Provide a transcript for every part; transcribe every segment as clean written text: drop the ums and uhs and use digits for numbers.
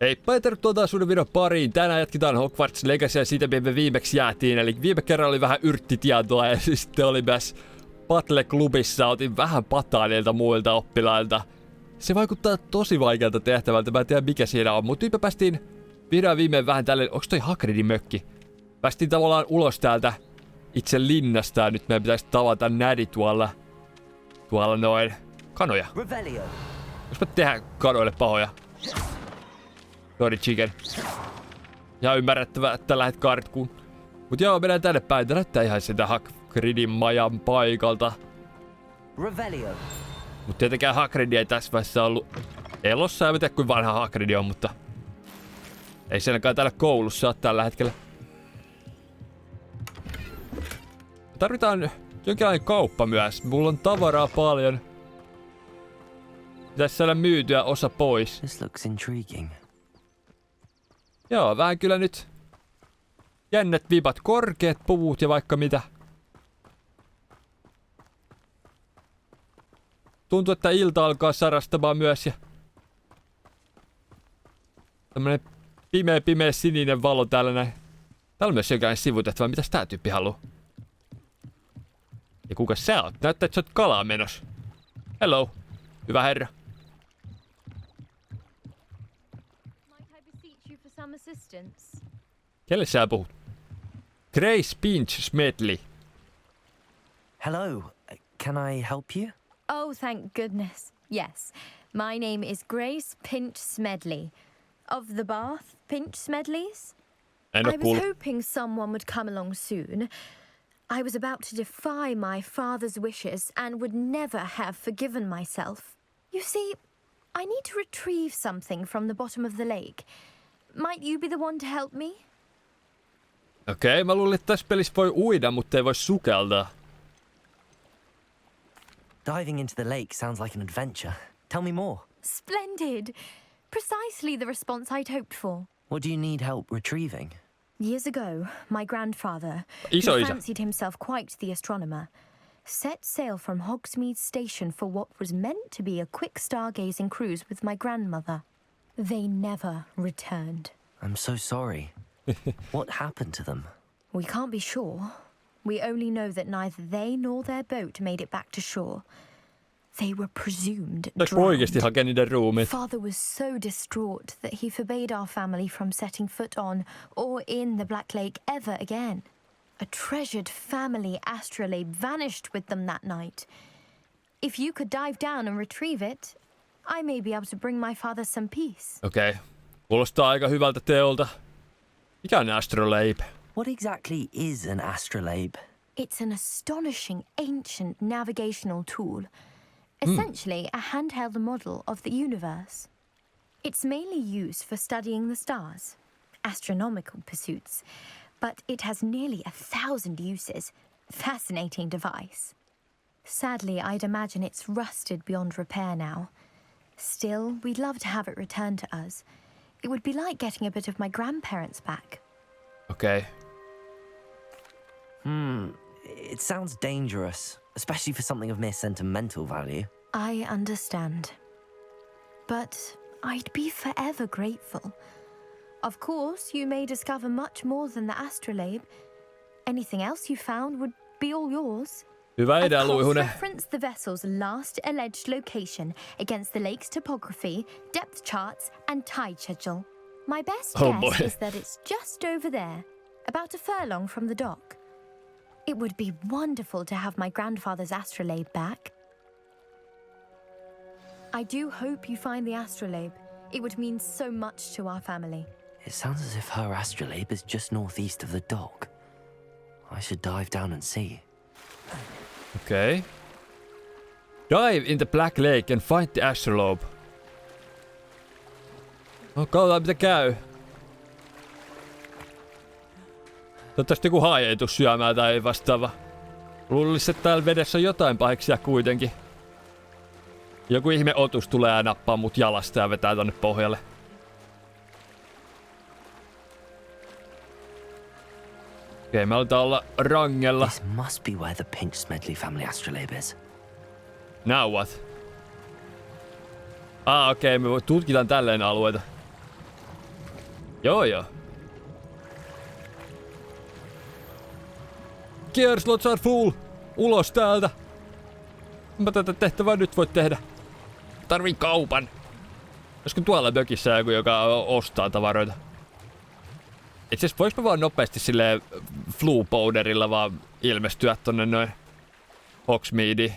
Heippa ja tervetuloa taas uuden videon pariin. Tänään jatketaan Hogwarts Legacyä siitä, mihin me viimeksi jäätiin. Eli viime kerralla oli vähän yrttitietoa ja sitten oli myös Battle-klubissa. Otin vähän pataa niiltä muilta oppilailta. Se vaikuttaa tosi vaikealta tehtävältä. Mä en tiedä mikä siinä on. Mutta nyt me päästiin vihdoin viimein vähän tälle. Onks toi Hagridin mökki? Päästiin tavallaan ulos täältä itse linnasta. Ja nyt meidän pitäisi tavata Nädi tuolla noin kanoja. Jos me tehdään kanoille pahoja. Sorry chicken. Ja ymmärrettävää, että lähet kartkuun. Mut joo, mennään tänne päin. Tää näyttää ihan sitä Hagridin majan paikalta. Mut tietenkään Hagrid ei tässä vaiheessa ollut elossa. En tiedä kuinka vanha Hagrid on, mutta ei se ainakaan täällä koulussa ole tällä hetkellä. Me tarvitaan jonkinlainen kauppa myös. Mulla on tavaraa paljon. Pitäis saada myytyä osa pois. This looks intriguing. Joo, vähän kyllä nyt jännät vibat, korkeat puvut ja vaikka mitä. Tuntuu, että ilta alkaa sarastamaan myös ja tämmönen pimeä sininen valo täällä näin. Täällä on myös jokainen sivutehtävä. Mitäs tää tyyppi haluu? Ja kuka sä oot? Näyttää, että sä oot kalaa menossa. Hello. Hyvä herra. Kelle sä puhut? Grace Pinch Smedley. Hello, can I help you? Oh, thank goodness. Yes, my name is Grace Pinch Smedley. Of the Bath Pinch Smedleys? I was hoping someone would come along soon. I was about to defy my father's wishes and would never have forgiven myself. You see, I need to retrieve something from the bottom of the lake. Might you be the one to help me? Okei, mä luulin, että tässä pelissä voi uida, mutta ei voi sukeltaa. Diving into the lake sounds like an adventure. Tell me more. Splendid! Precisely the response I'd hoped for. What do you need help retrieving? Years ago, my grandfather, Iso who isä. fancied himself quite the astronomer, set sail from Hogsmeade Station for what was meant to be a quick stargazing cruise with my grandmother. They never returned. I'm so sorry. What happened to them? We can't be sure. We only know that neither they nor their boat made it back to shore. They were presumed Oikeesti drowned. hakea niiden ruumit. Father was so distraught that he forbade our family from setting foot on or in the Black Lake ever again. A treasured family astrolabe vanished with them that night. If you could dive down and retrieve it, I may be able to bring my father some peace. Okei. Kuulostaa aika hyvältä teolta. Mikä on astrolabe? What exactly is an astrolabe? It's an astonishing ancient navigational tool. Essentially a handheld model of the universe. It's mainly used for studying the stars, astronomical pursuits, but it has nearly 1,000 uses. Fascinating device. Sadly, I'd imagine it's rusted beyond repair now. Still, we'd love to have it returned to us. It would be like getting a bit of my grandparents back. Okei. It sounds dangerous, especially for something of mere sentimental value. I understand. But I'd be forever grateful. Of course, you may discover much more than the astrolabe. Anything else you found would be all yours. Hyvä idea, Of course, Luihunen. reference the vessel's last alleged location against the lake's topography, depth charts, and tide schedule. My best Oh, guess boy. is that it's just over there, about a furlong from the dock. It would be wonderful to have my grandfather's astrolabe back. I do hope you find the astrolabe. It would mean so much to our family. It sounds as if her astrolabe is just northeast of the dock. I should dive down and see. Okei. Dive in the Black Lake and find the astrolabe. No, katsotaan mitä käy. Toivottavasti joku haie ei tuu syömään tai vastaava. Luulisin, että täällä vedessä on jotain pahiksia kuitenkin. Joku ihme otus tulee ja nappaa mut jalasta ja vetää tonne pohjalle. Okei, me aletaan olla rangella. This must be where the Pinch Smedley family astrolabe is. Now what? Okei, me tutkitaan tälleen alueita. Joo. Kierslot are full! Ulos täältä! Mä tätä tehtävää nyt voit tehdä. Tarvin kaupan. Olisiko tuolla mökissä joku, joka ostaa tavaroita? Itse asiassa vois mä vaan nopeasti silleen flu powderilla vaan ilmestyä tonne noin Hogsmeadeen.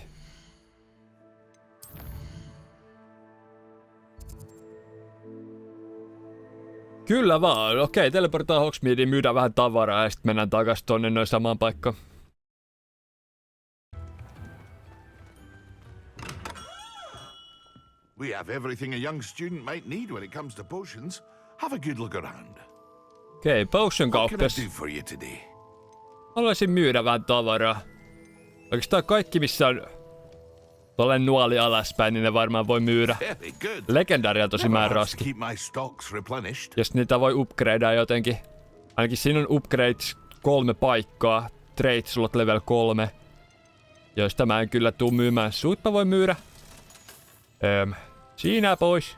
Kyllä vaan. Okei, teleportaa Hogsmeadeen, myydään vähän tavaraa ja sitten mennään takas tonne noin samaan paikkaan. We have everything a young student might need when it comes to potions. Have a good look around. Okei, potion What can I kauppias. do for you today? Haluaisin myydä vähän tavaraa. Oikeastaan kaikki, missä on tuollainen nuoli alaspäin, niin ne varmaan voi myydä. Very good. Legendaaria tosi Never hurts to määräraski. keep my stocks replenished. Jos niitä voi upgradea jotenkin. Ainakin siinä on upgrades 3 paikkaa. Trade slot level 3. Joista mä en kyllä tuu myymään. Sut mä voin myydä. Siinä pois.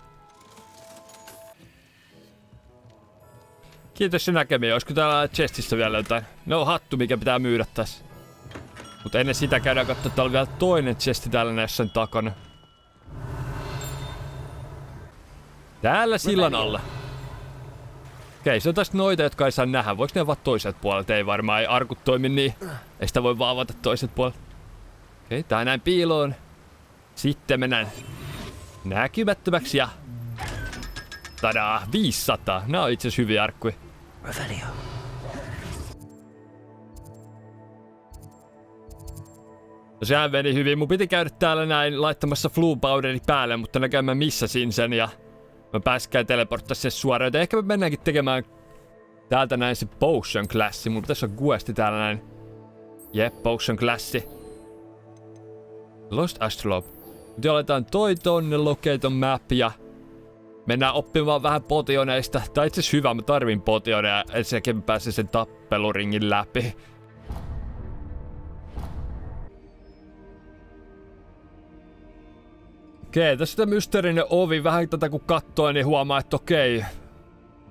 Kiitos se näkemiin. Olisiko täällä chestissä vielä jotain? No hattu, mikä pitää myydä tässä. Mutta ennen sitä käydään katsoa, että täällä on vielä toinen chesti täällä jossain takana. Täällä sillan alla. Okei, se on taas noita, jotka ei saa nähdä. Voiko ne avata toiset puolet? Ei varmaan, ei arkut toimi niin. Ei sitä voi vaan avata toiset puolet. Okei, tää näin piiloon. Sitten mennään näkymättömäksi ja... Tadaa, 500. Nää on itse asiassa hyviä arkkuja. Revelio. No sehän meni hyvin. Mun piti käydä täällä näin laittamassa flu powderi päälle, mutta näköjään mä missasin sen ja... Mä pääskään teleporttaa sen suoraan, joten ehkä me mennäänkin tekemään täältä näin se potion classi. Mulla pitäisi olla questi täällä näin. Jep, potion classi. Lost Astrolabe. Nyt aletaan toi tonne, locate on map ja... Mennään oppimaan vähän potioneista. Tää on itse asiassa hyvä, mä tarvin potioneja, ensinnäkin mä pääsen sen tappeluringin läpi. Okei, tässä on mysteerinen ovi. Vähän tätä kun kattoo, niin huomaa, että okei.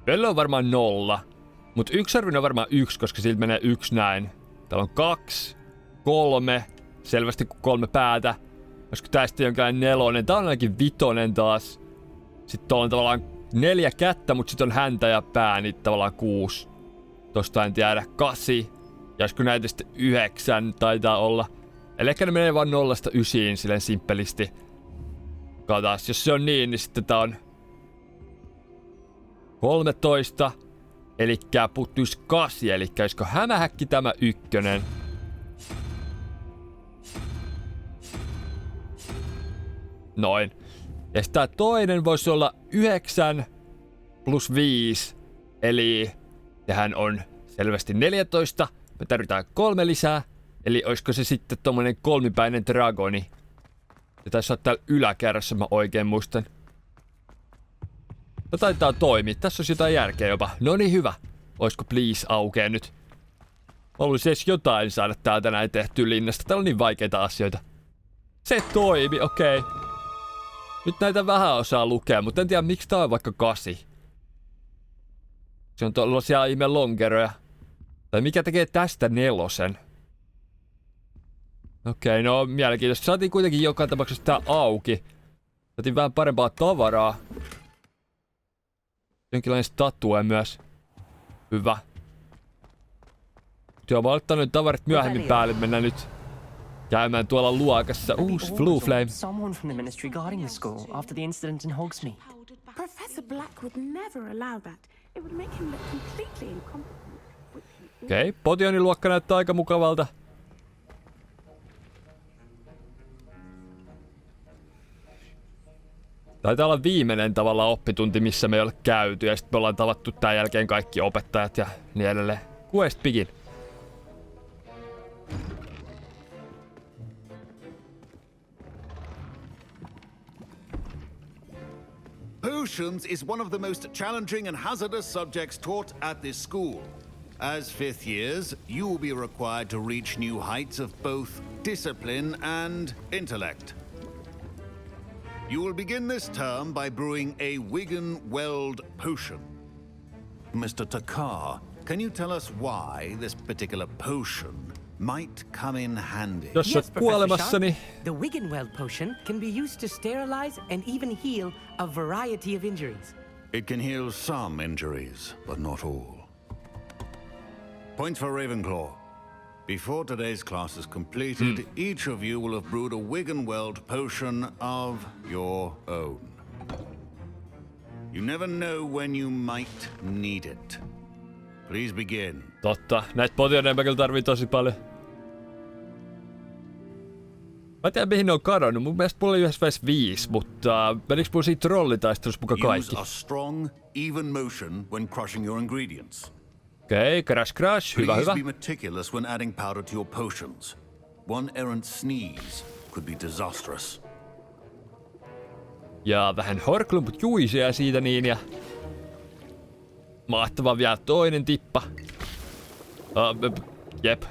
Peli on varmaan 0. Mut yksiarvinen on varmaan 1, koska siltä menee 1 näin. Täällä on 2, 3. Selvästi kuin 3 päätä. Olisiko tää sitten jonkinlainen 4? Tää on ainakin 5 taas. Sitten tuolla on tavallaan 4 kättä, mut sit on häntä ja pää, niin tavallaan 6. Tosta en tiedä. 8. Ja olisiko näitä sitten 9 taitaa olla. Eli ehkä ne menee vaan 0-9 silleen simppelisti. Katsotaan, jos se on niin sitten tää on 13. Elikkä puuttuis 8, elikkä olisiko hämähäkki tämä 1. Noin. Ja sitten tää toinen voisi olla 9 plus 5. Eli tähän on selvästi 14. Me tarvitaan 3 lisää. Eli olisiko se sitten tommonen kolmipäinen dragoni. Se taisi olla täällä yläkerrassa, mä oikein muistan. No taitaa toimia. Tässä olisi jotain järkeä jopa. No niin, hyvä. Oisko please aukee nyt? Olisi edes jotain saada täältä näin tehtyä linnasta. Täällä on niin vaikeita asioita. Se toimi, okei. Nyt näitä vähän osaa lukea, mutta en tiedä miksi tää on vaikka 8. Se on tollasia ihme lonkeroja. Tai mikä tekee tästä 4? Okei, no mielenkiintoista. Saatiin kuitenkin joka tapauksessa tää auki. Saatiin vähän parempaa tavaraa. Jonkinlainen statue myös. Hyvä. Joo, mä oon ottanut tavarat myöhemmin päälle. Mennään nyt käymään tuolla luokassa. Uusi Blue Flame. Someone from the ministry guarding the school after the incident in Hogsmeade. Professor Black would never allow that. It would make him look completely incompetent. Okei, potionin luokka näyttää aika mukavalta. Taitaa olla viimeinen tavallaan oppitunti, missä me ei ole käyty, ja sitten me ollaan tavattu tämän jälkeen kaikki opettajat ja niin edelleen. Quest begin. Potions is one of the most challenging and hazardous subjects taught at this school. As fifth years, you will be required to reach new heights of both discipline and intellect. You will begin this term by brewing a Wigan Weld potion. Mr. Takar, can you tell us why this particular potion might come in handy? Jos oot kuolemassa, niin The Wiggenweld potion can be used to sterilize and even heal a variety of injuries. It can heal some injuries, but not all. Points for Ravenclaw. Before today's class is completed, each of you will have brewed a Wiggenweld potion of your own. You never know when you might need it. Please begin. totta. Näitä potioneja mä kyllä tarvii tosi paljon. Mä en tiedä mihin ne on kadonnut. Mun mielestä mulla oli yhdessä vaiheessa 5, mutta menikö mulla siinä trollitaistelussa muka kaikki? Use a strong, even motion when crushing your ingredients. Okei, crash. Hyvä. Please be meticulous when adding powder to your potions. One errant sneeze could be disastrous. Ja vähän horklumput juisia siitä niin ja... Mahtavaa vielä toinen tippa. Jep.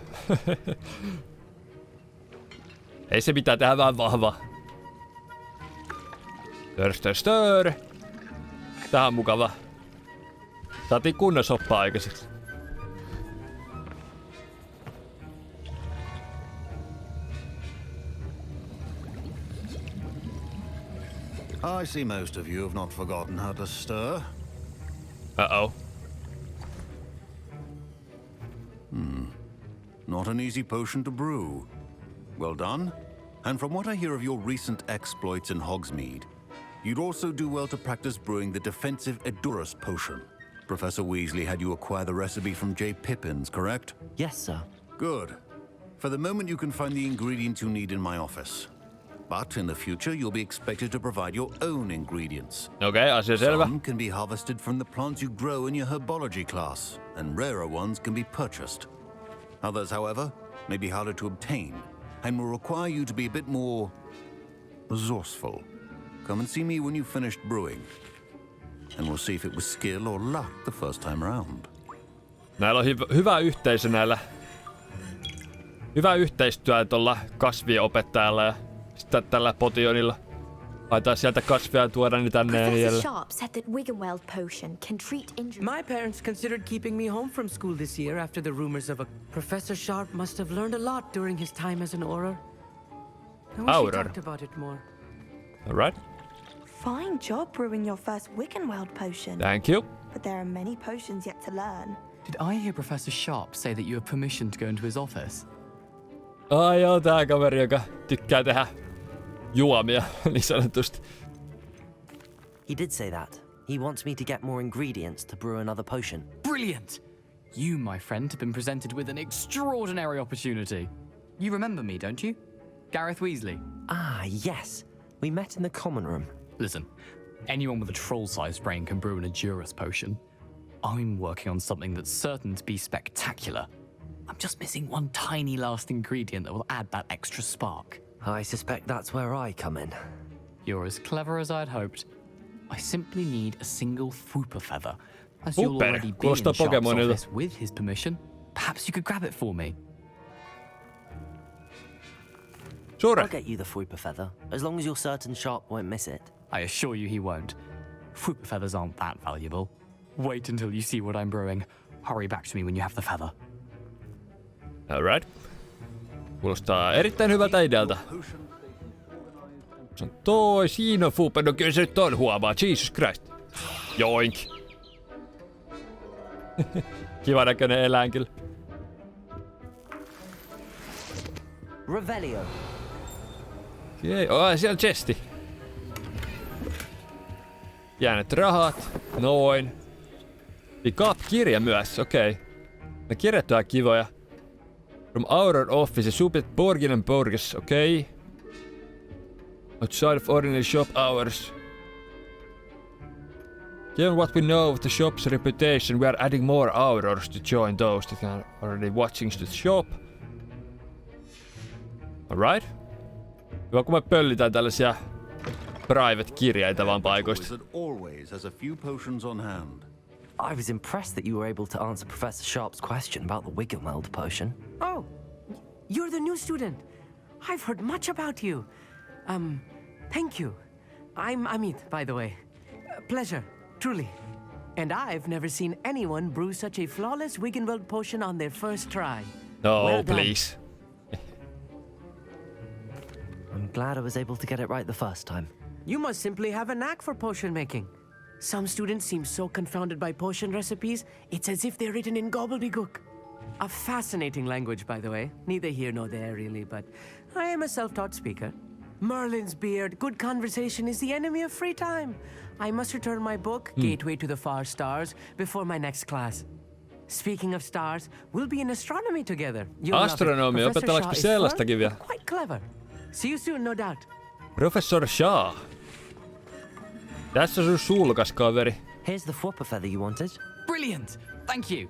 Ei se mitään, tehdä vähän vahvaa. Stör. Tää on mukava. Saatiin kunnon soppaa aikaiseksi. I see most of you have not forgotten how to stir. Uh-oh. Not an easy potion to brew. Well done. And from what I hear of your recent exploits in Hogsmeade, you'd also do well to practice brewing the defensive Edurus potion. Professor Weasley had you acquire the recipe from J. Pippins, correct? Yes, sir. Good. For the moment, you can find the ingredients you need in my office. But in the future, you'll be expected to provide your own ingredients. Okei, asia selvä. Some can be harvested from the plants you grow in your herbology class, and rarer ones can be purchased. Others, however, may be harder to obtain, and will require you to be a bit more resourceful. Come and see me when you've finished brewing, and we'll see if it was skill or luck the first time around. Näillä on hyvä yhteisö näillä. Hyvä yhteistyö tuolla kasvien opettajalla ja sitten tällä potionilla. Aitaa sieltä kasveja tuoda niin tänne ja niin Professor edelleen. Sharp said that Wiggenweld potion can treat injuries. My parents considered keeping me home from school this year after the rumors of a... Professor Sharp must have learned a lot during his time as an Auror. I wish he Auror. talked about it more. Alright, Fine job brewing your first Wiggenweld potion. thank you. But there are many potions yet to learn. Did I hear Professor Sharp say that you have permission to go into his office? Ai joo, tää kaveri, joka tykkää tehdä juomia, niin sanotusti. He did say that. He wants me to get more ingredients to brew another potion. Brilliant! You, my friend, have been presented with an extraordinary opportunity. You remember me, don't you? Gareth Weasley. Ah, yes. We met in the common room. Listen, anyone with a troll-sized brain can brew an Edurus potion. I'm working on something that's certain to be spectacular. I'm just missing one tiny last ingredient that will add that extra spark. I suspect that's where I come in. You're as clever as I'd hoped. I simply need a single Fwooper feather. As you'll Fwooper? already be in Kuulostaa Sharp's Pokemonilta. office with his permission, perhaps you could grab it for me. Sure. I'll get you the Fwooper feather, as long as you're certain Sharp won't miss it. I assure you he won't. Fwooper feathers aren't that valuable. Wait until you see what I'm brewing. Hurry back to me when you have the feather. Alright. Kuulostaa erittäin hyvältä idealta. Se on toi, siinä on Fwooper. No kyllä se nyt on huomaa. Jesus Christ. Joink. Kiva näköinen eläin kyllä. Revelio. Okei, siellä on chesti. Jäänet rahat. Noin. Pick up kirja myös, okei. Ne kirjat on kivoja. From Auror office, Subit Borgin and Borges, okei. Outside of ordinary shop hours. Given what we know of the shop's reputation, we are adding more Aurors to join those that are already watching the shop. Alright. Hyvä kun me pöllitään tällaisia private-kirjeitä vaan paikoista. Always has a few potions on hand. I was impressed that you were able to answer Professor Sharp's question about the Wiggenweld potion. Oh, you're the new student. I've heard much about you. Thank you. I'm Amit, by the way. Pleasure, truly. And I've never seen anyone brew such a flawless Wiggenweld potion on their first try. No, Well done. please. I'm glad I was able to get it right the first time. You must simply have a knack for potion making. Some students seem so confounded by potion recipes, it's as if they're written in gobbledygook. A fascinating language, by the way. Neither here nor there, really, but I am a self-taught speaker. Merlin's beard, good conversation is the enemy of free time. I must return my book, Gateway to the Far Stars, before my next class. Speaking of stars, we'll be in astronomy together. You'll love it. Astronomi, Professor opetetaanko Shah is sellaistakin fun, vielä? but quite clever. See you soon, no doubt. Professor Shah. Tässä sun sulkas, kaveri. Here's the whopper feather you wanted. Brilliant! Thank you.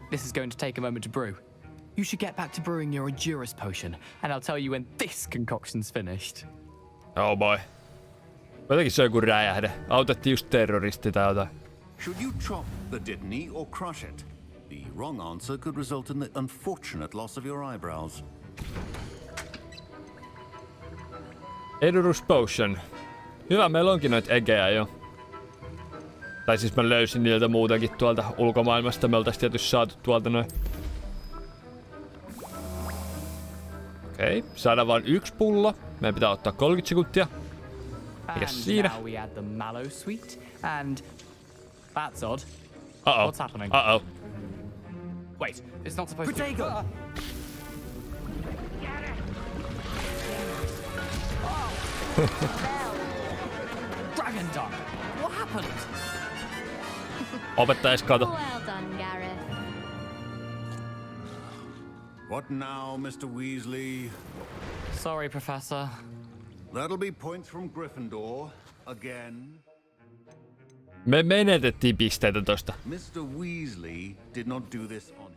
This is going to take a moment to brew. You should get back to brewing your Endurus potion, and I'll tell you when this concoction's finished. Oh boy. Jotenkin se on joku räjähde. Autettiin just terroristi tai jotain. Should you chop the Didney or crush it? The wrong answer could result in the unfortunate loss of your eyebrows. Endurus Potion. Hyvä, meillä onkin noita egejä jo. Tai siis mä löysin niiltä muutenkin tuolta ulkomaailmasta. Me oltais tietysti saatu tuolta noin. Okei, saadaan vaan 1 pullo. Meidän pitää ottaa 30 sekuntia. Mikäs siinä? Now we add the mallow sweet, and that's odd. Uh-oh. What's happening? Uh-oh. Wait, it's not supposed Protego! to. Dragon Dog! What happened? Opettajais kato. Well done, Gareth. What now, Mr. Weasley? Sorry, Professor. That'll be points from Gryffindor again. Me menetettiin pisteitä tosta. Mr. Weasley did not do this on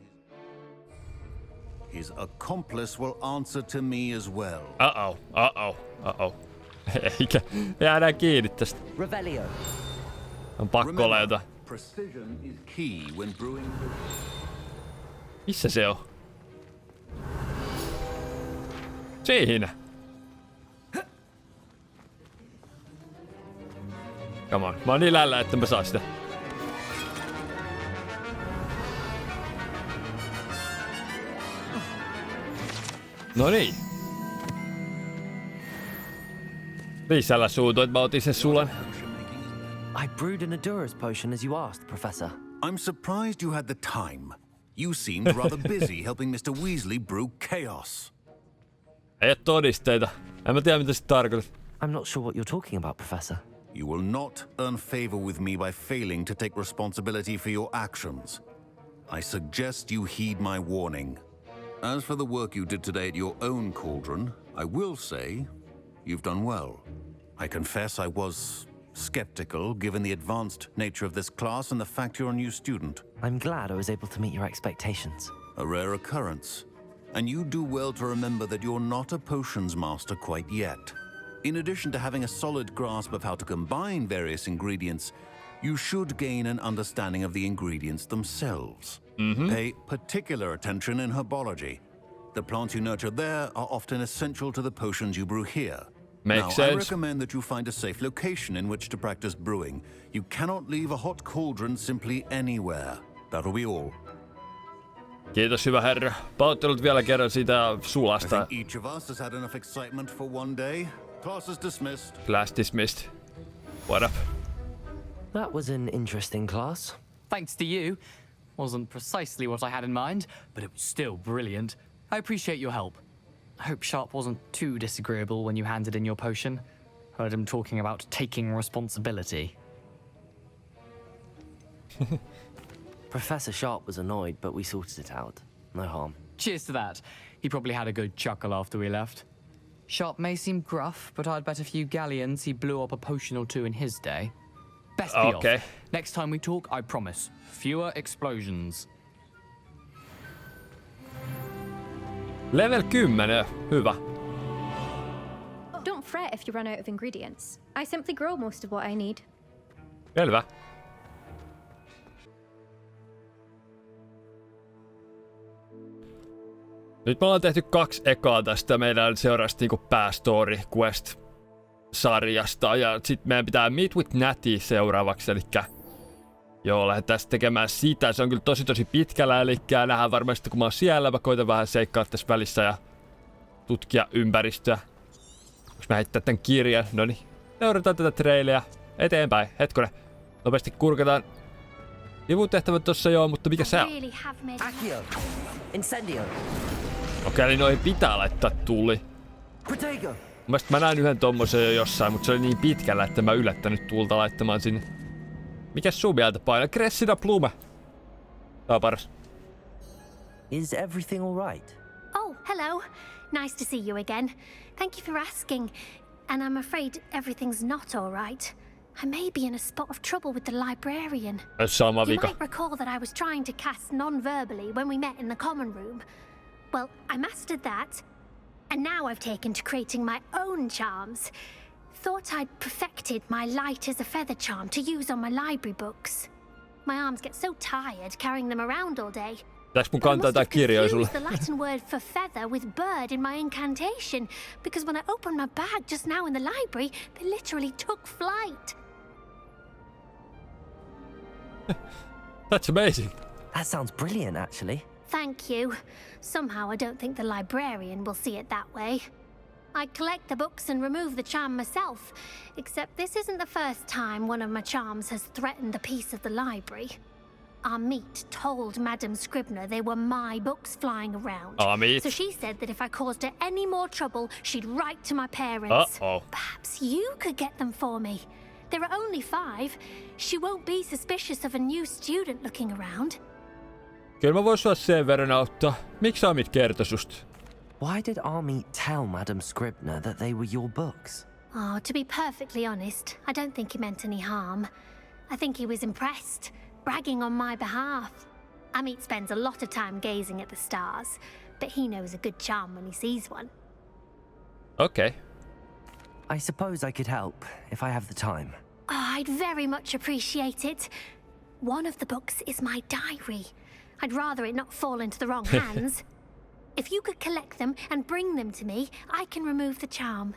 his accomplice will answer to me as well. Uh-oh. Uh-oh. Uh-oh. Eikä jäädään kiinni tästä. Revelio. On pakko olla jotain. Precision is key when brewing. Missä se on? Siinä. Come on. Mä oon niin lällä, että mä saan sitä. No niin. Lisällä suutoit, mä otin sen sulan. I brewed an Endurus potion as you asked, Professor. I'm surprised you had the time. You seemed rather busy helping Mr. Weasley brew chaos. Ei oo todisteita. En mä tiedä mitä se tarkoittaa. I'm not sure what you're talking about, Professor. You will not earn favor with me by failing to take responsibility for your actions. I suggest you heed my warning. As for the work you did today at your own cauldron, I will say you've done well. I confess I was skeptical given the advanced nature of this class and the fact you're a new student. I'm glad I was able to meet your expectations. A rare occurrence. And you do well to remember that you're not a potions master quite yet. In addition to having a solid grasp of how to combine various ingredients, you should gain an understanding of the ingredients themselves. Pay particular attention in herbology. The plants you nurture there are often essential to the potions you brew here. Makes now, sense. I recommend that you find a safe location in which to practice brewing. You cannot leave a hot cauldron simply anywhere. That'll be all. Kiitos hyvä herra. Pahoittelut vielä kerran siitä I sulasta. think each of us has had enough excitement for one day. Class is dismissed. Class dismissed. What up? That was an interesting class. Thanks to you. Wasn't precisely what I had in mind, but it was still brilliant. I appreciate your help. I hope Sharp wasn't too disagreeable when you handed in your potion. Heard him talking about taking responsibility. Professor Sharp was annoyed, but we sorted it out. No harm. Cheers to that. He probably had a good chuckle after we left. Sharp may seem gruff, but I'd bet a few galleons he blew up a potion or two in his day. Best be Okay. off. Next time we talk, I promise. Fewer explosions. Level 10. Hyvä. Don't fret if you run out of ingredients. I simply grow most of what I need. Selvä. Nyt me ollaan tehty 2 ekaa tästä meidän seuraavasta niinku päästory quest sarjasta ja sit meidän pitää Meet with Natty seuraavaksi, elikkä Joo, lähdetään tekemään sitä. Se on kyllä tosi pitkällä, eli nähdään varmasti kun mä oon siellä. Mä koitan vähän seikkaa tässä välissä ja tutkia ympäristöä. Onks mä heittää tän kirjan? Noniin. Seurataan tätä traileja eteenpäin. Hetkonen. Nopeasti kurkataan. Sivutehtävät tossa joo, mutta mikä se on? Accio. Incendio. Okei, eli noihin pitää laittaa tuli. Protego. Mielestäni mä näin yhden tommosen jo jossain, mutta se oli niin pitkällä, että mä yllättänyt tuulta laittamaan sinne. Mikäs sun mieltä painaa? Cressida Plume. Tää on paras. Is everything all right? Oh, hello. Nice to see you again. Thank you for asking. And I'm afraid everything's not all right. I may be in a spot of trouble with the librarian. Sama You vika. might recall that I was trying to cast non-verbally when we met in the common room. Well, I mastered that. And now I've taken to creating my own charms. Thought I'd perfected my light as a feather charm to use on my library books. My arms get so tired carrying them around all day. Pitäis mun kantaa tää kirjoja sulle? the Latin word for feather with bird in my incantation, because when I opened my bag just now in the library, they literally took flight. That's amazing. That sounds brilliant, actually. Thank you. Somehow I don't think the librarian will see it that way. I collect the books and remove the charm myself, except this isn't the first time one of my charms has threatened the peace of the library. Our meet told Madame Scribner they were my books flying around. Our meet? So she said that if I caused her any more trouble, she'd write to my parents. Uh-oh. Perhaps you could get them for me. There are only 5. She won't be suspicious of a new student looking around. Kyllä mä vois sua sen verran auttaa. Miksi Amit kertoi susta? Why did Army tell Madame Scribner that they were your books? Oh, to be perfectly honest, I don't think he meant any harm. I think he was impressed, bragging on my behalf. Amit spends a lot of time gazing at the stars, but he knows a good charm when he sees one. Okay. I suppose I could help if I have the time. Oh, I'd very much appreciate it. One of the books is my diary. I'd rather it not fall into the wrong hands. If you could collect them and bring them to me, I can remove the charm.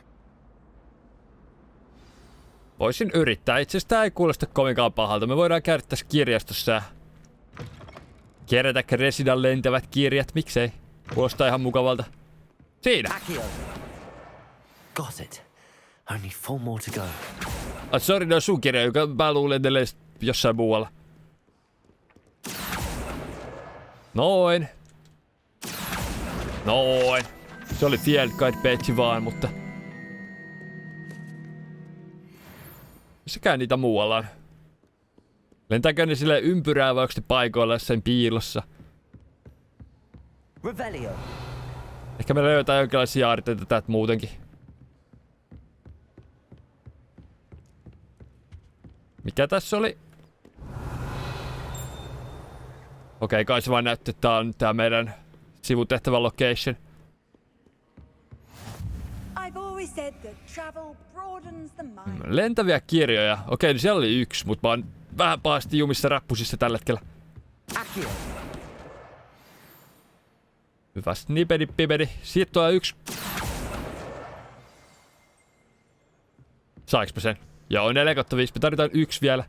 Voisin yrittää. Itse asiassa tää ei kuulosta kovinkaan pahalta. Me voidaan käydä tässä kirjastossa ja kerätä Cressidan lentävät kirjat. Miksei? Kuulostaa ihan mukavalta. Siinä! Accio. Got it. Only 4 more to go. Sori, ne on sun kirja, joka mä luulen edelleen jossain muualla. Noin. Noin. Se oli field guide page vaan, mutta... Missäkään niitä muualla on? Lentääkö ne silleen ympyrää vai onko ne paikoilla jossain piilossa? Revelio. Ehkä me löytää jonkinlaisia aarteita täältä muutenkin. Mikä tässä oli? Okei, kai se vaan näytti, että tää on tää meidän sivutehtävä location. I've always said that travel broadens the mind. Lentäviä kirjoja. Okei, niin siellä oli 1, mutta mä oon vähän pahasti jumissa rappusissa tällä hetkellä. Accio. Hyvä snipedi pibedi. Siitä tuo 1. Sainks mä sen? Joo, 4/5. Me tarvitaan 1 vielä.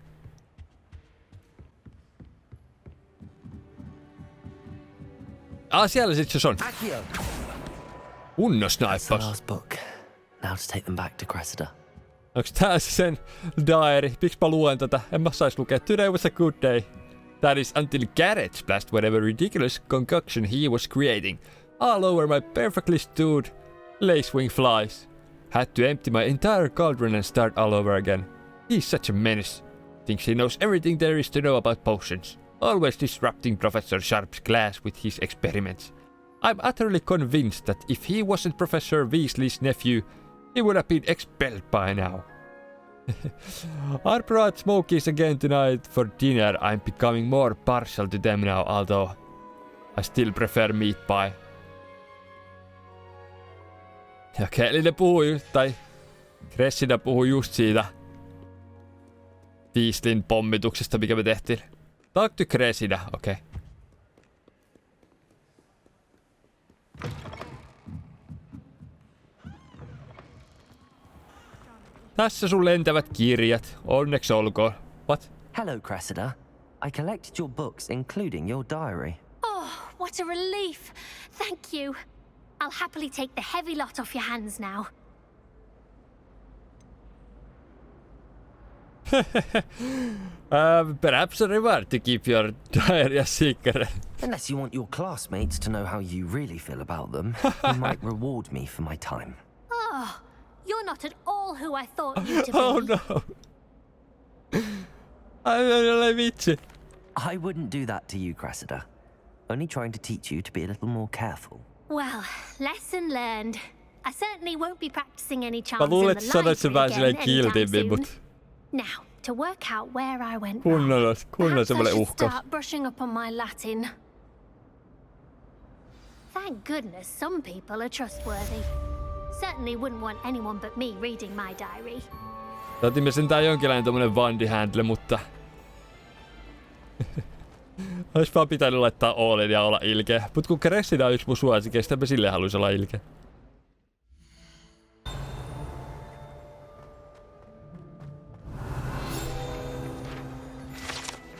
Siellä sit se on. Accio. Kunnon That's the snaippaus. last book. Now to take them back to Cressida. Onks tää sen diary? Miksi mä luen tätä? En mä sais lukea. Today was a good day. That is until Garrett blast whatever ridiculous concoction he was creating. All over my perfectly stewed lacewing flies. Had to empty my entire cauldron and start all over again. He's such a menace. Thinks he knows everything there is to know about potions. Always disrupting Professor Sharp's class with his experiments. I'm utterly convinced that if he wasn't Professor Weasley's nephew, he would have been expelled by now. I brought smokies again tonight for dinner. I'm becoming more partial to them now, although I still prefer meat pie. Okei, eli ne puhuu tai Cressida puhuu just siitä Weasleyn pommituksesta, mikä me tehtiin. Talk to Cressida, okei. Tässä sun lentävät kirjat. Onneksi olkoon. What? Hello, Cressida. I collected your books, including your diary. Oh, what a relief. Thank you. I'll happily take the heavy lot off your hands now. Perhaps a reward to keep your diary a secret. Unless you want your classmates to know how you really feel about them, you might reward me for my time. Oh, you're not at all who I thought you to be. Oh no. I wouldn't do that to you, Cressida. Only trying to teach you to be a little more careful. Well, lesson learned. I certainly won't be practicing any charms Mä in luulen, the että sanoit sen vähän library silleen again anytime kiltimmin, soon. mut Now, to work out where I went kunnolla wrong. Perhaps I semmonen should uhkaus. start brushing up on my Latin. Thank goodness some people are trustworthy. Certainly wouldn't want anyone but me reading my diary. Otimme sentään jonkinlainen tommonen Vandi-handle, mutta ois vaan pitänyt laittaa Allin ja olla ilkeä. Mut kun Cressida on yksi mun suosikeista, mä silleen haluais olla ilkeä.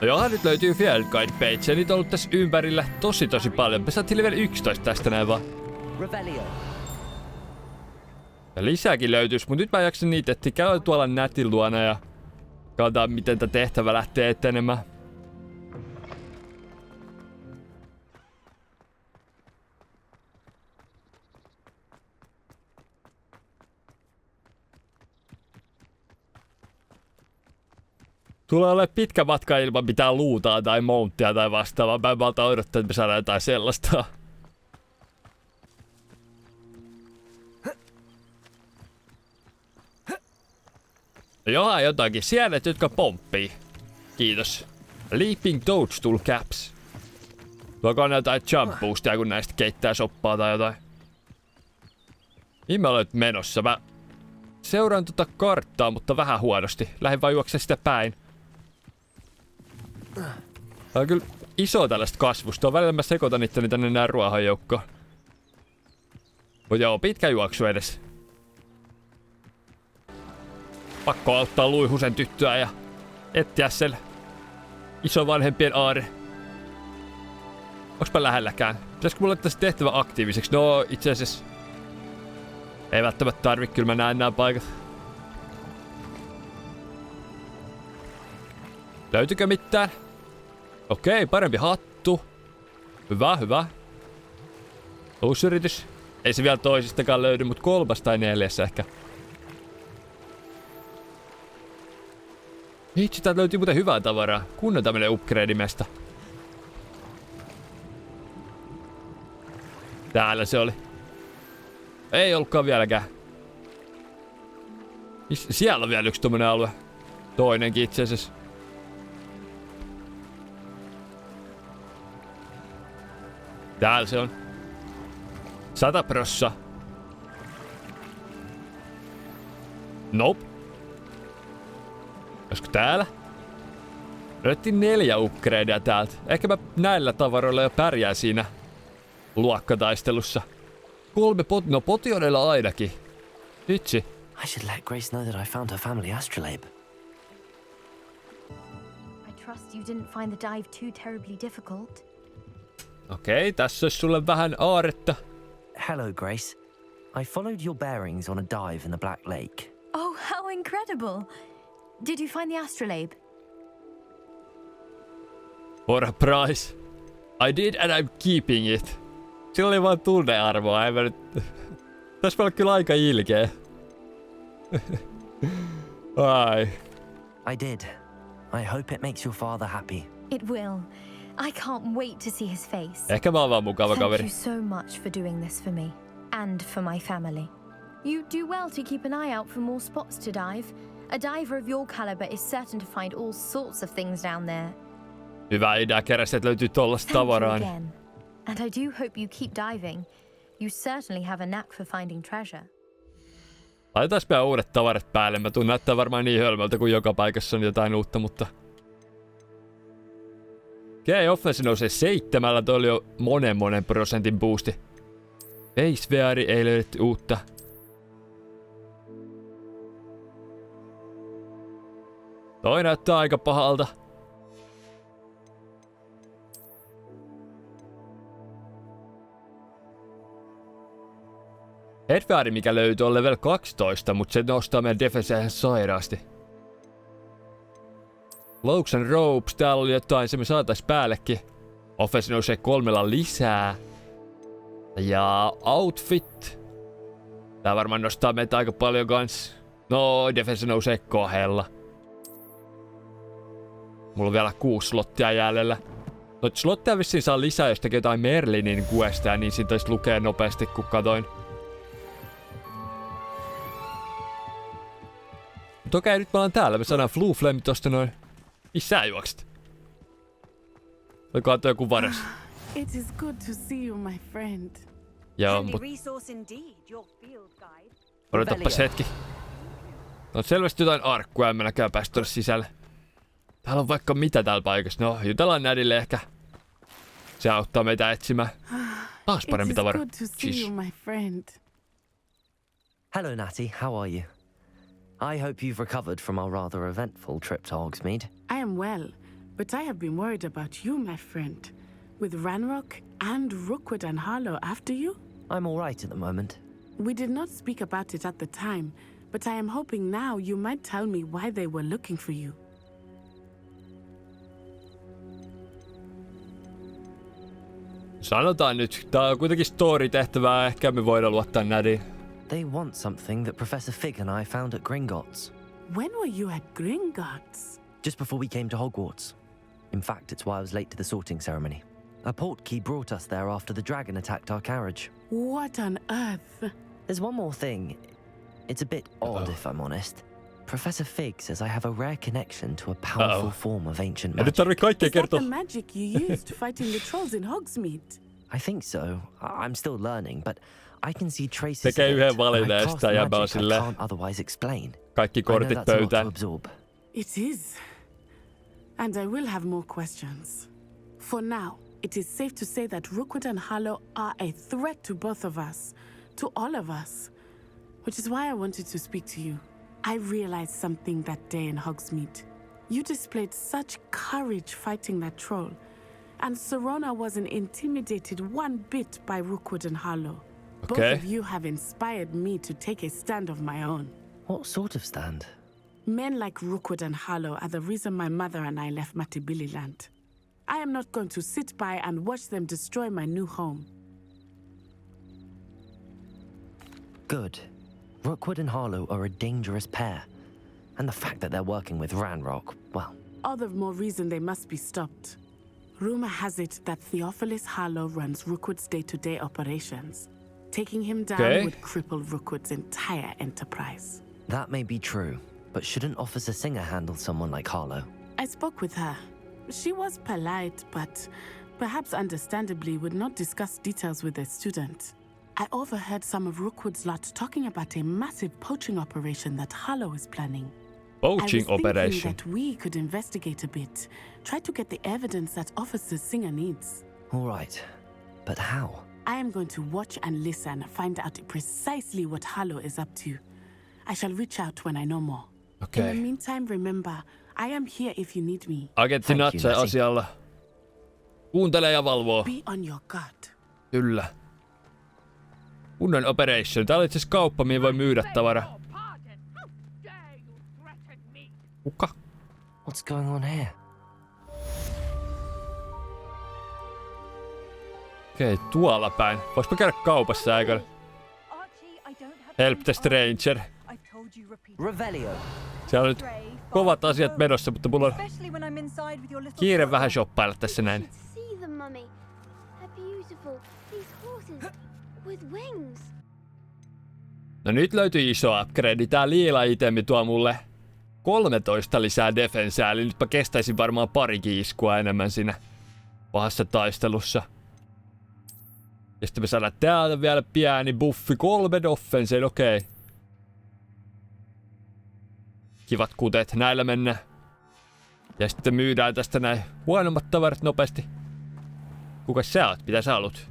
No johan nyt löytyy Field Guide page, ja niitä on ollut tässä ympärillä tosi paljon. Me saatiin level 11 tästä näin vaan. Ja lisääkin löytyis, mut nyt mä jaksan niitä, että käy tuolla Nätin luona ja katsotaan miten tää tehtävä lähtee etenemään. Tulee ole pitkä matka ilman mitään luutaa tai mounttia tai vastaavaa. Mä en malta odottaa, että me saadaan jotain sellaista. No johan jotakin. Sienet, jotka pomppii. Kiitos. Leaping Toadstool Caps. Tuoko on jotain jump boostia, kun näistä keittää soppaa tai jotain? Mihin mä olen menossa? Mä seuraan tota karttaa, mutta vähän huonosti. Lähdin vaan juoksemaan sitä päin. Tää on kyllä iso tällaista kasvusta. Välillä mä sekoitan itteni tänne nää ruohonjoukkoon. Mut joo, pitkä juoksu edes. Pakko auttaa Luihusen tyttöä ja etsiä sen isovanhempien aare. Onks mä lähelläkään? Pitäisikö mulla laittaa se tehtävä aktiiviseksi? No itse asiassa ei välttämättä tarvi, kyllä mä näen nää paikat. Löytyykö mitään? Okei, parempi hattu. Hyvä, hyvä. Uusi yritys. Ei se vielä toisistakaan löydy, mut 3 tai 4 ehkä. Hitsi, täältä löytyy muuten hyvää tavaraa. Kunnon tämmönen upgrade-mesta. Täällä se oli. Ei ollutkaan vieläkään. Siellä on vielä yksi tommonen alue. Toinenkin itse asiassa. Täällä se on. 100%. Nope. Olisiko täällä? Löydettiin 4 upgradea täältä. Ehkä mä näillä tavaroilla jo pärjää siinä luokkataistelussa. 3 potionilla ainakin. Vitsi. I should let Grace know that I found her family astrolabe. I trust you didn't find the dive too terribly difficult. Okei, tässä olisi sulle vähän aaretta. Hello, Grace. I followed your bearings on a dive in the Black Lake. Oh, how incredible! Did you find the astrolabe? For a price. I did and I'm keeping it. Sillä oli vaan tunnearvoa, ei mä nyt... Tässä olla kyllä aika ilkeä. Ai. I did. I hope it makes your father happy. It will. I can't wait to see his face. Ehkä mä oon vaan mukava kaveri. Thank you so much for doing this for me. And for my family. You do well to keep an eye out for more spots to dive. A diver of your caliber is certain to find all sorts of things down there. Hyvä idea, keräsi, että löytyy tollasta tavaraa. Again. And I do hope you keep diving. You certainly have a knack for finding treasure. Laitetaan meidän uudet tavarat päälle. Mä tuun näyttää varmaan niin hölmöltä, kun joka paikassa on jotain uutta, mutta... Okei, offense nousee 7. Toi oli jo monen prosentin boosti. Face VR ei löydetty uutta. Toi näyttää aika pahalta. Headwear, mikä löytyy, on level 12, mutta se nostaa meidän defense ihan sairaasti. Cloaks and ropes, täällä oli jotain, se me saatais päällekin. Offense nousee 3 lisää. Ja outfit. Tää varmaan nostaa meitä aika paljon kans. No, defense nousee 2. Mulla on vielä 6 slottia jäljellä. Noit slottia vissiin saa lisää, jos tekee jotain Merlinin questia, niin siitä taisi lukea nopeasti, kun katoin. Mutta okei, nyt me ollaan täällä. Me saadaan Flame tosta noin. Missä sä juokset? Olikohan toi joku varas? It is good to see you, my friend. Joo, mut... Odotappas hetki. On selvästi jotain arkkuja, en mennäkään päästä tuonne sisälle. Täällä on vaikka mitä täällä paikassa. No, jutellaan Nädille ehkä. Se auttaa meitä etsimään. Taas parempi tavara. Hello, Natty. How are you? I hope you've recovered from our rather eventful trip to Hogsmeade. I am well, but I have been worried about you, my friend. With Ranrock and Rookwood and Harlow after you? I'm all right at the moment. We did not speak about it at the time, but I am hoping now you might tell me why they were looking for you. Sanotaan nyt, tää on kuitenkin story-tehtävää, ehkä me voidaan luottaa Nädiin. They want something that Professor Fig and I found at Gringotts. When were you at Gringotts? Just before we came to Hogwarts. In fact, it's why I was late to the sorting ceremony. A portkey brought us there after the dragon attacked our carriage. What on earth? There's one more thing. It's a bit odd, if I'm honest. Professor Fig says I have a rare connection to a powerful form of ancient magic. Is that the magic you used fighting the trolls in Hogsmeade? I think so. I'm still learning, but I can see traces Tekee of yhden it. valinnan ja sitä jäbä on silleen. Can't otherwise explain. Kaikki kortit pöytään. It is. And I will have more questions. For now, it is safe to say that Rookwood and Harlow are a threat to both of us. To all of us. Which is why I wanted to speak to you. I realized something that day in Hogsmeade. You displayed such courage fighting that troll. And Serona wasn't intimidated one bit by Rookwood and Harlow. Okay. Both of you have inspired me to take a stand of my own. What sort of stand? Men like Rookwood and Harlow are the reason my mother and I left Matabeleland. I am not going to sit by and watch them destroy my new home. Good. Rookwood and Harlow are a dangerous pair. And the fact that they're working with Ranrock, well... All the more reason they must be stopped. Rumor has it that Theophilus Harlow runs Rookwood's day-to-day operations. Taking him down would cripple Rookwood's entire enterprise. That may be true, but shouldn't Officer Singer handle someone like Harlow? I spoke with her. She was polite, but perhaps understandably would not discuss details with a student. I overheard some of Rookwood's lot talking about a massive poaching operation that Harlow is planning. Poaching I was operation. thinking that we could investigate a bit, try to get the evidence that Officer Singer needs. All right, but how? I am going to watch and listen, find out precisely what Harlow is up to. I shall reach out when I know more. Okay. In the meantime, remember, I am here if you need me. Agentti Natse asialla. Kuuntelee ja valvoo. Be on your guard. Kyllä. Kunnon operation. Tää oli itse asiassa kauppa, mihin voi myydä tavaraa. Kuka? What's going on here? Okei, tuolla päin. Voispa käydä kaupassa aikana. Help the stranger. Revelio. Siellä on nyt kovat asiat menossa, mutta mulla on kiire vähän shoppailla tässä näin. No nyt löytyy iso upgrade. Tää liila itemi tuo mulle 13 lisää defensää, eli nytpä kestäisin varmaan parikin iskua enemmän siinä pahassa taistelussa. Ja sitten me saadaan täältä vielä pieni buffi 3 offenseen, okei. Kivat kuteet, näillä mennään. Ja sitten myydään tästä näin huonommat tavarat nopeasti. Kukas sä oot? Mitä sä haluat?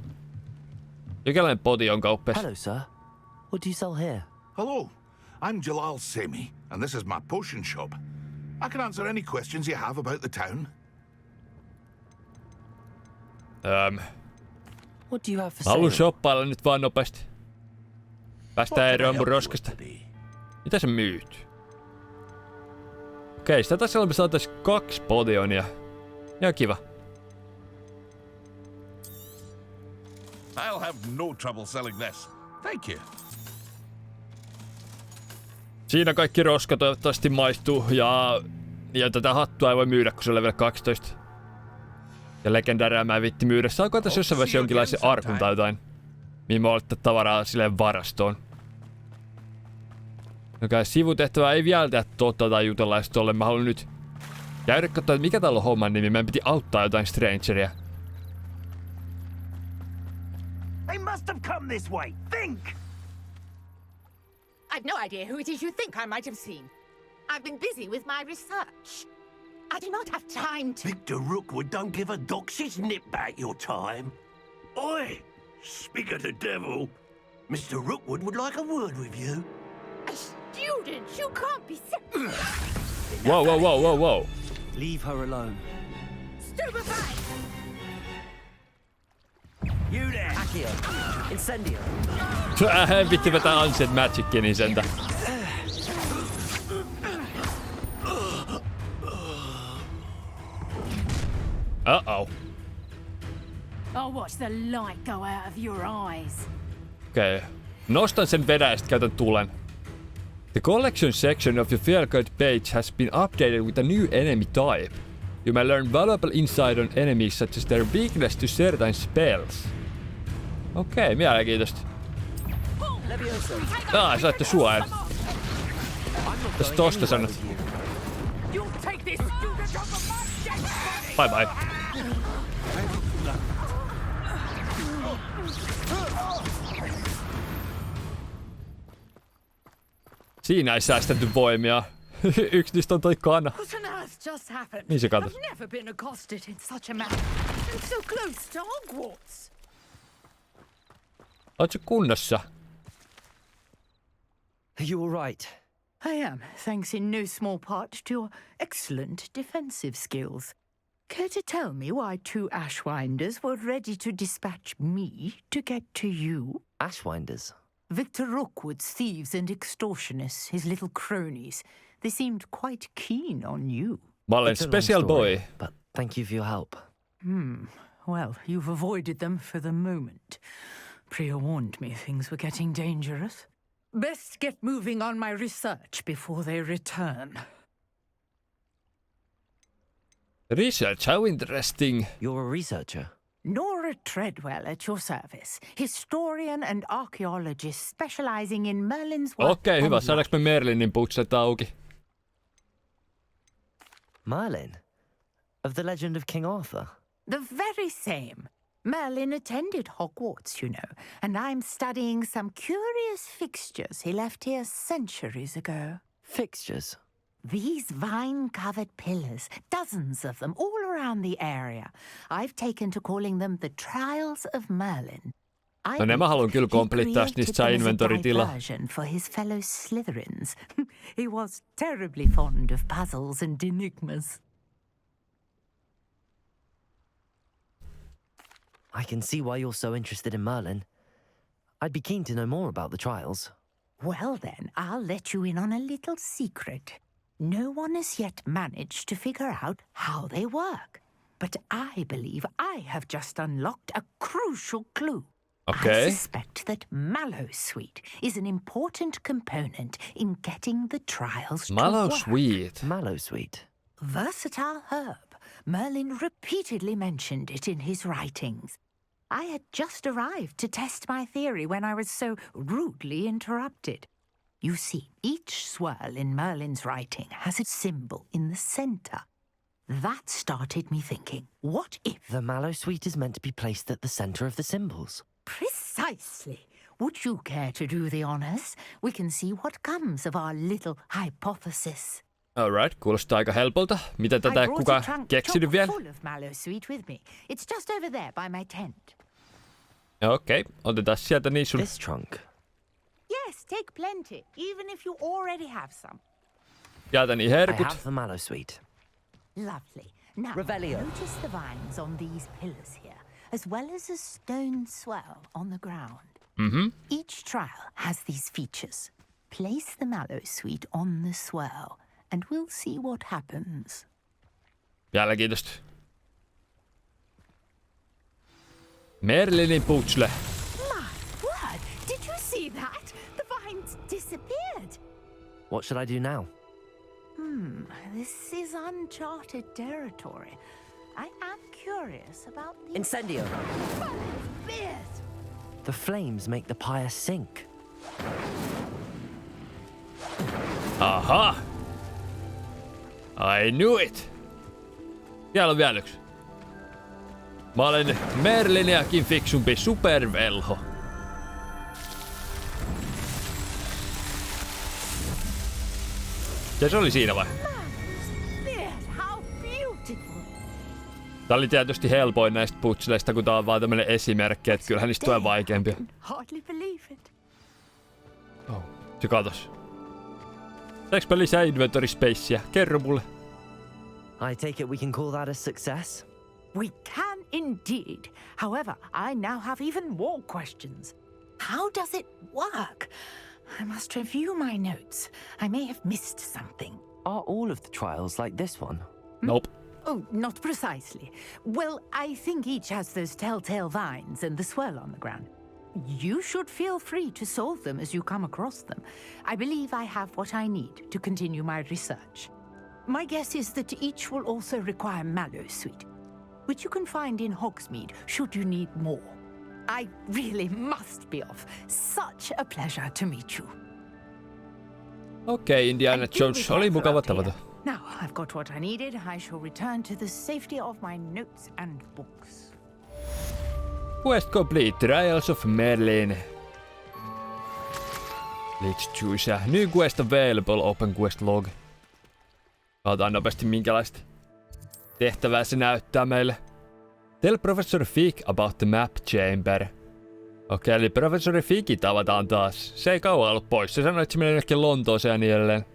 Jokinlainen poti on kauppias. Hello, sir. What do you sell here? Hello, I'm Jalal Semi, and this is my potion shop. I can answer any questions you have about the town. What do you have for Haluan sale? shoppailla nyt vaan nopeasti. Päästään eroon mun roskasta. Mitä sä myyt? Okei, sitä taisi olla me saatais 2 podionia. Ihan kiva. I'll have no trouble selling this. Thank you. Siinä kaikki roska toivottavasti maistuu ja tätä hattua ei voi myydä, kun se on level 12. Ja legendaaria mä en vitti myydä. Saanko tässä jossain vaiheessa jonkinlaisen arkun tai jotain? Mihin mä olettaa tavaraa silleen varastoon. Okei, sivutehtävää ei vielä tehdä tai jutella edes tolle. Mä haluan nyt käydä katsoa, mikä täällä on homman nimi. Meidän piti auttaa jotain strangeria. They must have come this way. Think! I've no idea who it is you think I might have seen. I've been busy with my research. I do not have time to... Victor Rookwood don't give a dox's nip back your time. Oi! Speak of the devil. Mr. Rookwood would like a word with you. A student? You can't be... Whoa, whoa, whoa, whoa, whoa. Leave her alone. Stupefy! You there! Accio. Incendio. Vitti vetää Ancient Magickin niin sentä. Uh-oh. I'll watch the light go out of your eyes. Okei. Nostan sen vedän ja sit käytän tulen. The collection section of your field guide page has been updated with a new enemy type. You may learn valuable insight on enemies such as their weakness to certain spells. Okei, mielenkiintoista. Saitte suojaa. Tästä tosta sanot. Bye bye. Siinä ei säästetty voimia. Yksi niistä on toi kana. Niin se katos. I've never been accosted in such a manner. I'm so close to Hogwarts. Ootko kunnossa? Are you all right? I am, thanks in no small part to your excellent defensive skills. Care to tell me why 2 Ashwinders were ready to dispatch me to get to you? Ashwinders? Victor Rookwood's thieves and extortionists, his little cronies. They seemed quite keen on you. Mä olen special boy. But thank you for your help. Well, you've avoided them for the moment. Priya warned me things were getting dangerous. Best get moving on my research before they return. Research, how interesting. You're a researcher? Nora Treadwell at your service. Historian and archaeologist specializing in Merlin's work. Okei, hyvä. Saadaanko me Merlinin putset auki? Merlin? Of the legend of King Arthur? The very same. Merlin attended Hogwarts, you know, and I'm studying some curious fixtures he left here centuries ago. Fixtures? These vine-covered pillars, dozens of them, all around the area. I've taken to calling them the Trials of Merlin. No ne mä haluan kyllä komplittaa, niistä saa inventoritila. For his fellow Slytherins. He was terribly fond of puzzles and enigmas. I can see why you're so interested in Merlin. I'd be keen to know more about the trials. Well then, I'll let you in on a little secret. No one has yet managed to figure out how they work. But I believe I have just unlocked a crucial clue. Okay. I suspect that Mallowsweet is an important component in getting the trials to work. Mallowsweet. Mallowsweet. Versatile herb. Merlin repeatedly mentioned it in his writings. I had just arrived to test my theory when I was so rudely interrupted. You see, each swirl in Merlin's writing has a symbol in the center. That started me thinking, what if... The Mallowsweet is meant to be placed at the center of the symbols. Precisely. Would you care to do the honors? We can see what comes of our little hypothesis. Alright, kuulostaa aika helpolta. Mitä tätä kuka keksinyt vielä? Full of Mallowsweet with me. It's just over there by my tent. Okei, otetaan sieltä niin sun... This trunk? Yes, take plenty, even if you already have some. Jätäni herkut. I have the Mallowsweet. Lovely. Now, Revelio. notice the vines on these pillars here, as well as a stone swell on the ground. Each trial has these features. Place the mallow sweet on the swirl, and we'll see what happens. Mielenkiintoista. Merlinin putsle. My word! Did you see that? The vines disappeared. What should I do now? This is uncharted territory. I am curious about the... Incendio! Beard! The flames make the pyre sink. Aha! I knew it! Siellä on vielä yksi. Mä olen Merliniäkin fiksumpi supervelho. Ja se oli siinä vai? Tää oli tietysti helpoin näistä putsleista, kun tää on vaan tämmönen esimerkki, että kyllähän niistä tulee vaikeampia. Oh, se katos. Saanko lisää inventory spacea? Kerro mulle. I take it we can call that a success? We can indeed. However, I now have even more questions. How does it work? I must review my notes. I may have missed something. Are all of the trials like this one? Nope. Oh, not precisely. Well, I think each has those telltale vines and the swirl on the ground. You should feel free to solve them as you come across them. I believe I have what I need to continue my research. My guess is that each will also require mallow sweet, which you can find in Hogsmeade should you need more. I really must be off. Such a pleasure to meet you. Okei, Indiana Jones oli mukava tavata. Now I've got what I needed. I shall return to the safety of my notes and books. Quest complete. Trials of Merlin. Let's choose a new quest available. Open quest log. Katsotaan nopeasti minkälaista tehtävää se näyttää meille. Tell Professor Fig about the map chamber. Okei, eli Professori Figi tavataan taas. Se ei kauan ollut pois. Se sanoi, että se menee jonnekin Lontooseen ja niin edelleen.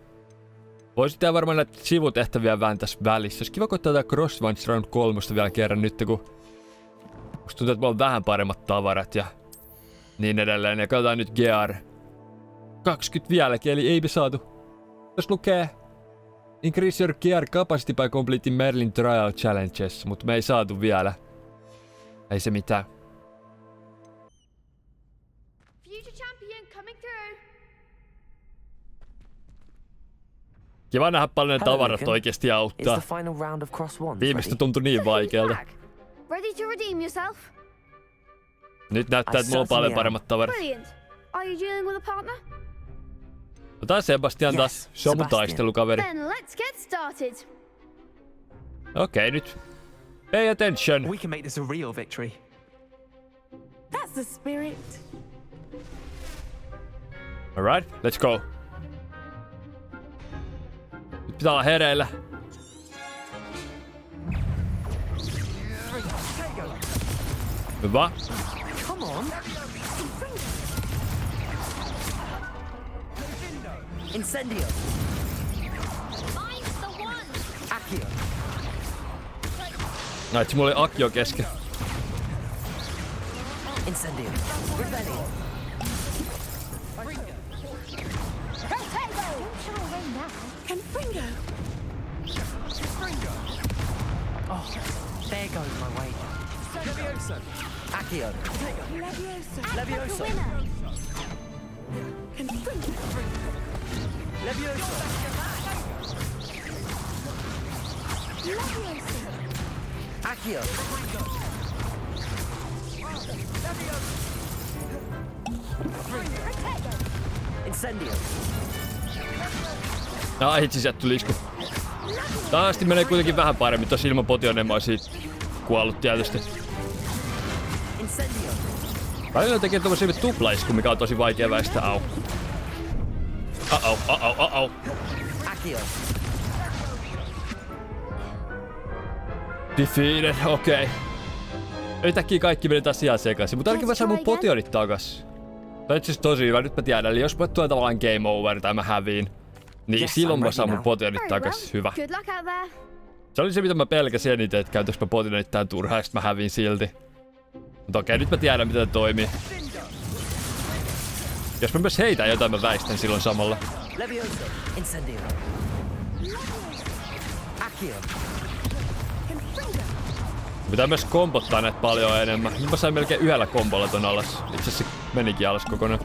Voisi tehdä varmaan näitä sivutehtäviä vähän tässä välissä. Olisi kiva koittaa tätä Crosswinds Round 3 vielä kerran nyt, kun musta tuntuu, että mulla on vähän paremmat tavarat ja niin edelleen. Ja katsotaan nyt Gear 20 vieläkin, eli ei me saatu. Jos lukee Increase your gear capacity by completing Merlin trial challenges, mutta me ei saatu vielä. Ei se mitään. Kiva nähdä paljon ne tavarat oikeesti auttaa. Viimeistä tuntui niin vaikealta. Ready to redeem yourself? Nyt näyttää, että mulla on paljon paremmat tavarat. Brilliant. Are you dealing with a partner? Otetaan Sebastian taas. Se on mun taistelukaveri. Then let's get started. Okei, nyt. Pay attention. We can make this a real victory. That's the spirit. Alright, let's go. Nyt pitää olla hereillä. Hyvä. Come on. Incendio. Mine's the one. Accio. Näit, mulla oli Akio kesken. Incendio. Rebellion. Can Fringo? Oh, there goes my way. Leviosa. Accio. Leviosa. Leviosa. Can Fringo? Leviosa. Accio. Incendio. Ai hitsi, sieltä tuli isku. Taasti menee kuitenkin vähän paremmin. Tossa ilman potioneen mä oisin kuollut tietysti. Välillä tekee tommosia tuplaisku, mikä on tosi vaikea väistää. Au. Au. Defeated, okei. Yhtäkkiä kaikki meni taas ihan sekaisin, mutta ainakin mä saan mun potionit takas. Tää on itse tosi hyvä, nyt mä tiedän. Eli jos mä tulee tavallaan game over tai mä häviin, niin silloin mä saan mun potionit takas. Hyvä. Se oli se, mitä mä pelkäsin eniten, että käytäks mä potionit tän turhaan, ja sit mä häviin silti. Mutta okei, nyt mä tiedän, miten tää toimii. Jos mä myös heitän jotain, mä väistän silloin samalla. Levioso, incendio. Accio. Pitää myös kombottaa näitä paljon enemmän. Nyt mä sain melkein yhdellä kombolla ton alas. Itse asiassa menikin alas kokonaan.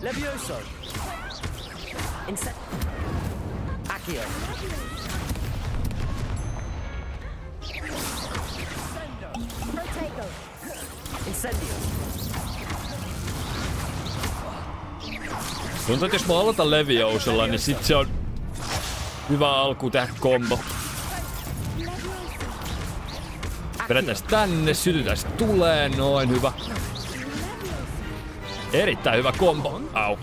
Levioso. Accio. Incendio. Tuntuu, että jos mä aloitan Leviosella, niin sit se on hyvä alku tehdä kombo. Vedetään tänne, sytytään se tulee, noin hyvä. Erittäin hyvä kombo. Au.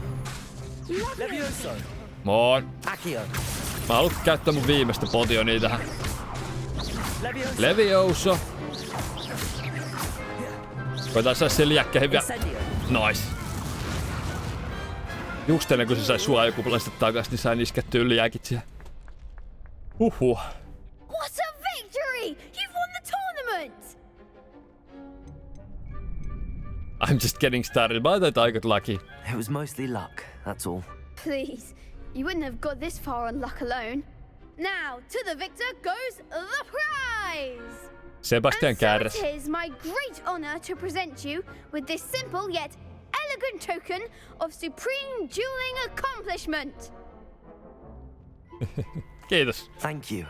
Moi. Mä haluan käyttää mun viimeistä potionia tähän. Levioso. Koitaan saada se liäkkeen vielä. Nice. Just ennen kuin se sai suojakuplasta takas, niin sain iskettyä liäkit siihen. Huhhuh. What a victory! You've won the tournament! I'm just getting started, but I thought I got lucky. It was mostly luck, that's all. Please, you wouldn't have got this far on luck alone. Now, to the victor goes the prize! Sebastian kärräs. And so it is my great honor to present you with this simple yet elegant token of supreme dueling accomplishment. Kiitos. Thank you.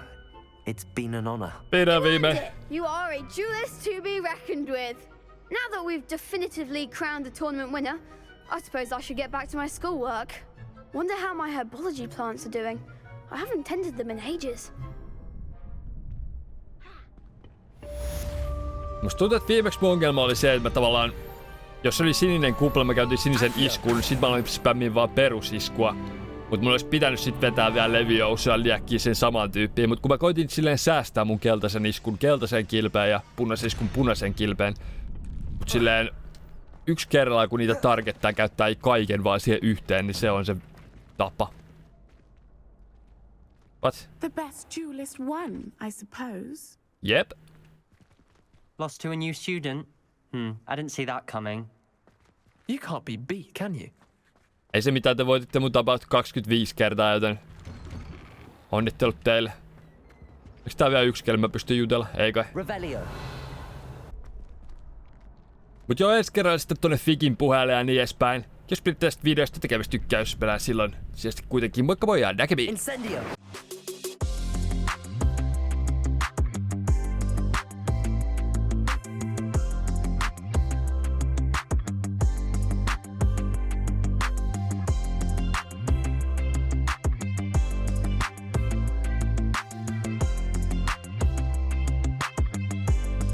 It's been an honor. Pidä viime. You are a duelist to be reckoned with. Now that we've definitively crowned the tournament winner, I suppose I should get back to my schoolwork. Wonder how my herbology plants are doing. I haven't tended them in ages. Musta tuntuu, että viimeksi mun ongelma oli se, että mä tavallaan... Jos oli sininen kupla, mä käytin sinisen iskun, sit mä aloin spämmin vaan perusiskua. Mut mulla olisi pitänyt sit vetää vielä Leviosaa liäkkiä sen saman tyyppiin. Mut kun mä koitin silleen säästää mun keltaisen iskun keltaiseen kilpeen ja punaisen iskun punaisen kilpeen. Mut silleen yksi kerrallaan kun niitä targettaa käyttää kaiken vaan siihen yhteen, niin se on se tapa. What? The best duelist won, I suppose. Yep. Lost to a new student? I didn't see that coming. You can't be beat, can you? Ei se mitään, te voititte mun about 25 kertaa, joten onnittelut teille. Eikö tää vielä yksi kerran mä pystyn jutella? Ei kai. Revelio. Mut joo, ensi kerralla sitten tonne Fikin puheelle ja niin edespäin. Jos pidit tästä videosta tekemistä tykkäys pelää silloin. Siis kuitenkin moikka moi ja näkemiin. Incendio.